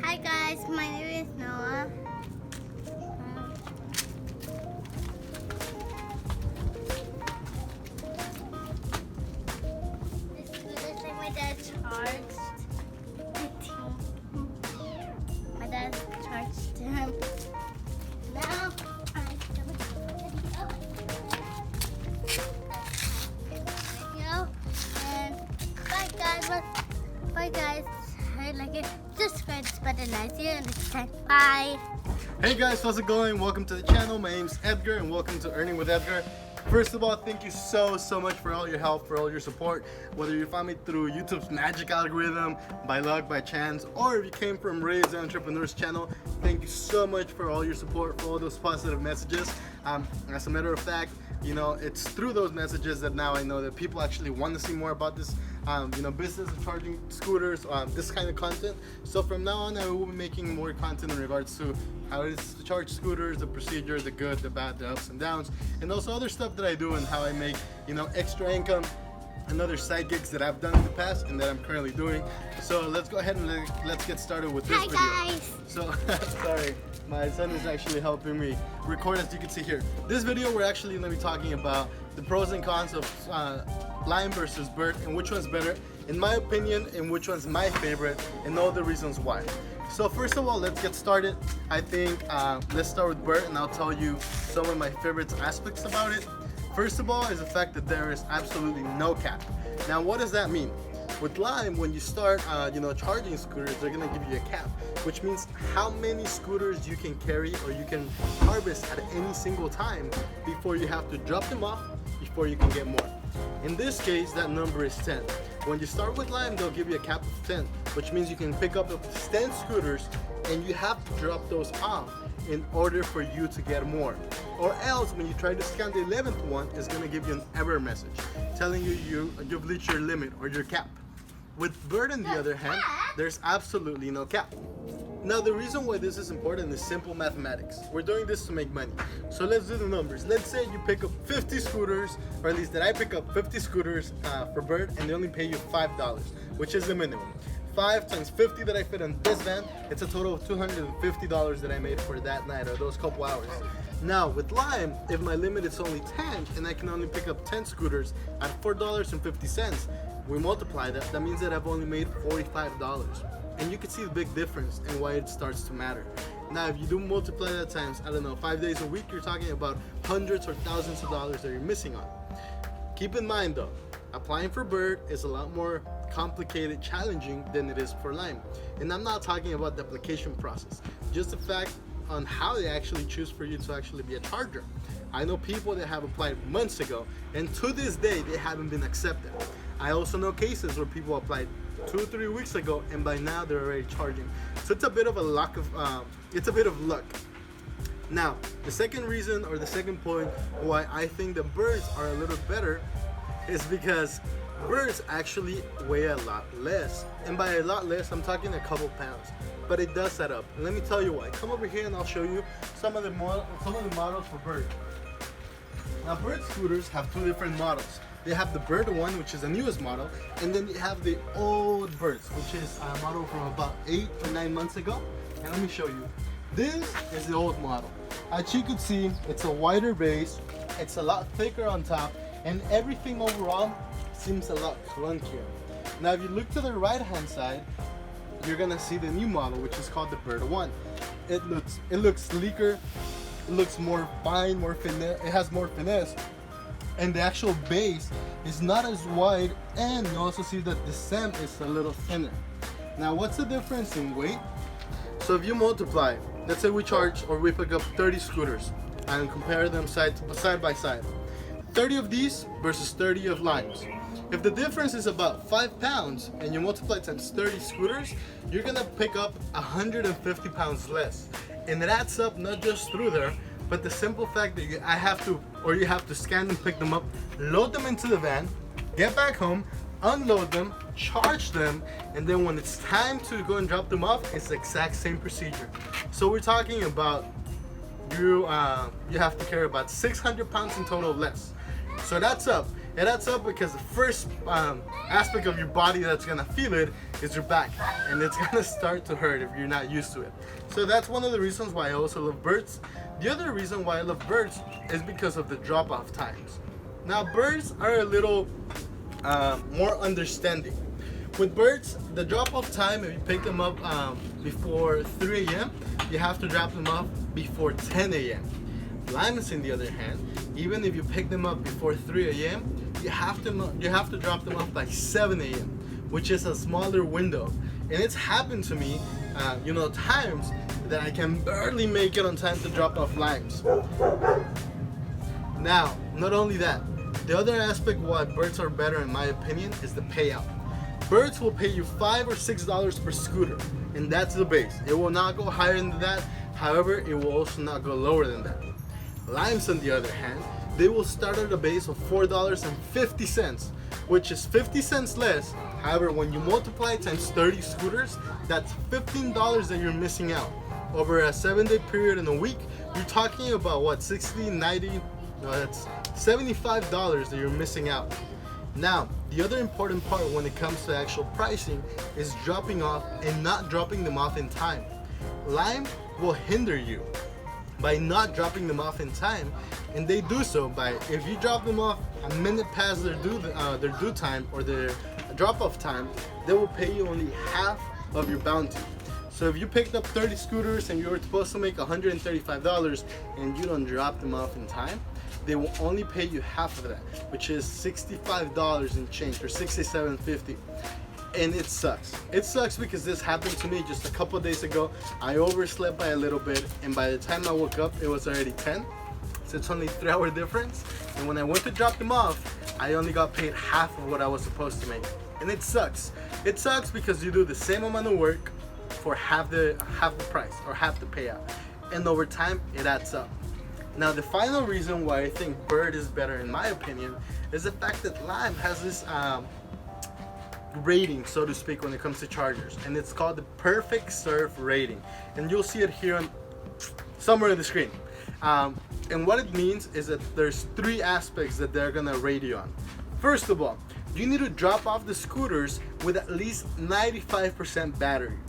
Hi guys, my name is Noah. This scooter's like my dad charged. My dad charged him. Now I'm gonna video. And bye guys. Bye guys. I like it. Subscribe, button, I see you next time. Bye. Hey guys, how's it going? Welcome to the channel. My name's Edgar and welcome to Earning with Edgar. First of all, thank you so much for all your help, for all your support. Whether you found me through YouTube's magic algorithm, by luck, by chance, or if you came from Ray's Entrepreneurs channel, thank you so much for all your support, for all those positive messages. As a matter of fact, you know, it's through those messages that now I know that people actually want to see more about this business of charging scooters, this kind of content. So from now on, I will be making more content in regards to how it is to charge scooters, the procedure, the good, the bad, the ups and downs, and also other stuff that I do and how I make, extra income and other side gigs that I've done in the past and that I'm currently doing. So let's go ahead and let's get started with this video. Hi guys. So, sorry, my son is actually helping me record, as you can see here. This video, we're actually going to be talking about the pros and cons of Lime versus Bird and which one's better, in my opinion, and which one's my favorite, and all the reasons why. So first of all, let's get started. I think let's start with Bird, and I'll tell you some of my favorite aspects about it. First of all is the fact that there is absolutely no cap. Now, what does that mean? With Lime, when you start charging scooters, they're gonna give you a cap, which means how many scooters you can carry or you can harvest at any single time before you have to drop them off, before you can get more. In this case, that number is 10. When you start with Lime, they'll give you a cap of 10, which means you can pick up 10 scooters and you have to drop those off in order for you to get more. Or else, when you try to scan the 11th one, it's gonna give you an error message telling you've reached your limit or your cap. With Bird, on the other hand, there's absolutely no cap. Now, the reason why this is important is simple mathematics. We're doing this to make money. So let's do the numbers. Let's say you pick up 50 scooters, or at least that I pick up 50 scooters for Bird, and they only pay you $5, which is the minimum. 5 times 50 that I fit on this van, it's a total of $250 that I made for that night, or those couple hours. Now, with Lime, if my limit is only 10, and I can only pick up 10 scooters at $4.50, we multiply that, that means that I've only made $45. And you can see the big difference and why it starts to matter. Now, if you do multiply that times, 5 days a week, you're talking about hundreds or thousands of dollars that you're missing on. Keep in mind though, applying for Bird is a lot more complicated, challenging than it is for Lime. And I'm not talking about the application process, just the fact on how they actually choose for you to actually be a charger. I know people that have applied months ago, and to this day, they haven't been accepted. I also know cases where people applied 2 or 3 weeks ago, and by now they're already charging. So it's a bit of luck. Now, the second reason or the second point why I think the Birds are a little better is because Birds actually weigh a lot less, and by a lot less, I'm talking a couple pounds. But it does add up. And let me tell you why. Come over here and I'll show you some of the models for Bird. Now, Bird scooters have 2 different models. They have the Bird 1, which is the newest model, and then they have the old Birds, which is a model from about 8 or 9 months ago. And let me show you. This is the old model. As you can see, it's a wider base, it's a lot thicker on top, and everything overall seems a lot clunkier. Now, if you look to the right-hand side, you're gonna see the new model, which is called the Bird 1. It looks sleeker, it looks more fine, more finesse. It has more finesse. And the actual base is not as wide, and you also see that the stem is a little thinner. Now, what's the difference in weight? So if you multiply, let's say we pick up 30 scooters and compare them side by side. 30 of these versus 30 of Limes. If the difference is about 5 pounds and you multiply times 30 scooters, you're gonna pick up 150 pounds less. And it adds up not just through there, but the simple fact that you have to scan them, pick them up, load them into the van, get back home, unload them, charge them, and then when it's time to go and drop them off, it's the exact same procedure. So we're talking about you have to carry about 600 pounds in total less. So that's up. It adds up because the first aspect of your body that's gonna feel it is your back, and it's gonna start to hurt if you're not used to it. So that's one of the reasons why I also love birds. The other reason why I love birds is because of the drop-off times. Now birds are a little more understanding. With birds, the drop-off time, if you pick them up before 3 a.m., you have to drop them off before 10 a.m. Limes, on the other hand, even if you pick them up before 3 a.m., you have to drop them off by 7 a.m., which is a smaller window. And it's happened to me, times that I can barely make it on time to drop off limes. Now, not only that, the other aspect why birds are better, in my opinion, is the payout. Birds will pay you $5 or $6 per scooter, and that's the base. It will not go higher than that. However, it will also not go lower than that. Limes, on the other hand, they will start at a base of $4.50, which is 50 cents less. However, when you multiply it times 30 scooters, that's $15 that you're missing out. Over a 7-day period in a week, you're talking about what, 60, 90, that's $75 that you're missing out. Now, the other important part when it comes to actual pricing is dropping off and not dropping them off in time. Lime will hinder you by not dropping them off in time, and they do so by, if you drop them off a minute past their due time or their drop-off time, they will pay you only half of your bounty. So if you picked up 30 scooters and you were supposed to make $135 and you don't drop them off in time, they will only pay you half of that, which is $65 and change, or $67.50. And it sucks. It sucks because this happened to me just a couple days ago. I overslept by a little bit, and by the time I woke up, it was already 10. So it's only a 3-hour difference. And when I went to drop them off, I only got paid half of what I was supposed to make. And it sucks. It sucks because you do the same amount of work for half the price, or half the payout. And over time, it adds up. Now, the final reason why I think bird is better, in my opinion, is the fact that Lime has this rating, so to speak, when it comes to chargers, and it's called the perfect serve rating, and you'll see it here on somewhere on the screen. And what it means is that there's 3 aspects that they're gonna rate you on. First of all, you need to drop off the scooters with at least 95% battery.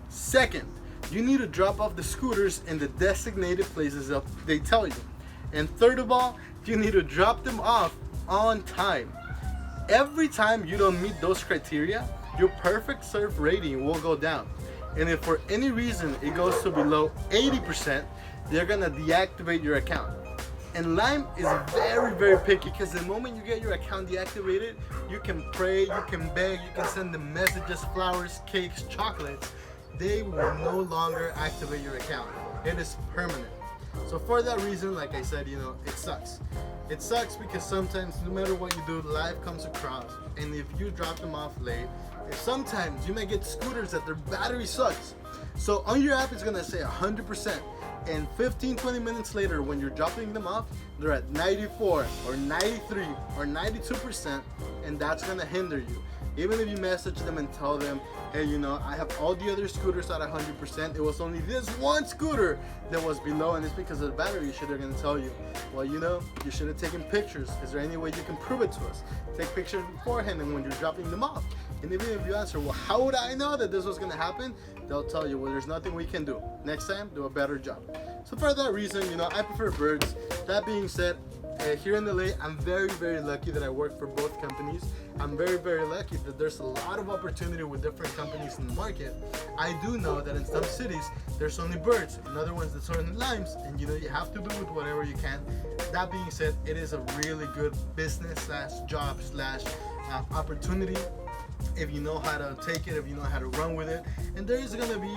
Second, you need to drop off the scooters in the designated places that they tell you. And third of all, you need to drop them off on time. Every time you don't meet those criteria, your perfect serve rating will go down. And if for any reason it goes to below 80%, they're gonna deactivate your account. And Lime is very, very picky, because the moment you get your account deactivated, you can pray, you can beg, you can send them messages, flowers, cakes, chocolates. They will no longer activate your account. It is permanent. So for that reason, like I said, it sucks. It sucks because sometimes, no matter what you do, life comes across. And if you drop them off late, sometimes you may get scooters that their battery sucks. So on your app, it's gonna say 100%. And 15-20 minutes later, when you're dropping them off, they're at 94 or 93 or 92%, and that's gonna hinder you. Even if you message them and tell them, hey, I have all the other scooters at 100%, it was only this one scooter that was below, and it's because of the battery issue, they're gonna tell you, well, you should have taken pictures. Is there any way you can prove it to us? Take pictures beforehand and when you're dropping them off. And even if you answer, well, how would I know that this was gonna happen? They'll tell you, well, there's nothing we can do. Next time, do a better job. So for that reason, I prefer birds. That being said, here in LA, I'm very, very lucky that I work for both companies. I'm very, very lucky that there's a lot of opportunity with different companies in the market. I do know that in some cities, there's only birds. In other ones, there's only limes. And you have to do with whatever you can. That being said, it is a really good business / job / opportunity, if you know how to take it, if you know how to run with it. And there is going to be,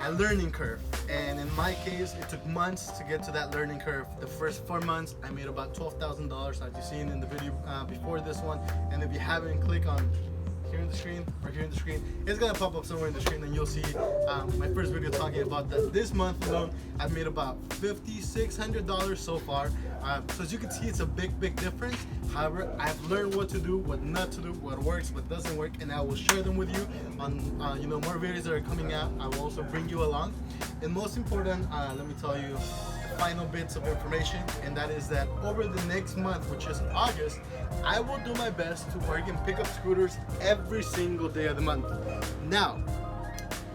a learning curve. And in my case, it took months to get to that learning curve. The first 4 months, I made about $12,000, as you've seen in the video before this one. And if you haven't, click on here in the screen or here in the screen. It's gonna pop up somewhere in the screen, and you'll see my first video talking about that. This month alone, I've made about $5,600 so far. So as you can see, it's a big difference. However, I've learned what to do, what not to do, what works, what doesn't work, and I will share them with you on more videos that are coming out. I will also bring you along. And most important, let me tell you, the final bits of information, and that is that over the next month, which is August, I will do my best to work and pick up scooters every single day of the month. Now,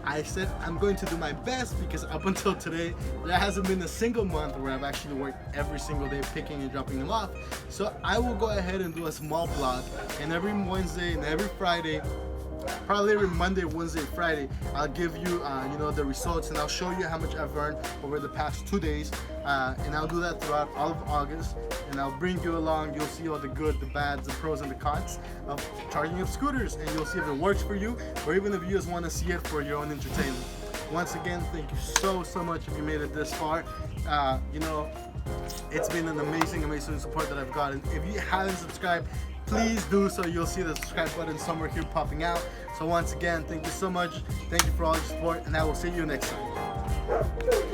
I said I'm going to do my best because up until today, there hasn't been a single month where I've actually worked every single day picking and dropping them off. So I will go ahead and do a small vlog, and every Wednesday and every Friday, probably every Monday, Wednesday, Friday, I'll give you, the results, and I'll show you how much I've earned over the past 2 days, and I'll do that throughout all of August, and I'll bring you along. You'll see all the good, the bads, the pros, and the cons of charging up scooters, and you'll see if it works for you, or even if you just want to see it for your own entertainment. Once again, thank you so much if you made it this far. It's been an amazing support that I've gotten. If you haven't subscribed, please do so. You'll see the subscribe button somewhere here popping out. So once again, thank you so much. Thank you for all your support, and I will see you next time.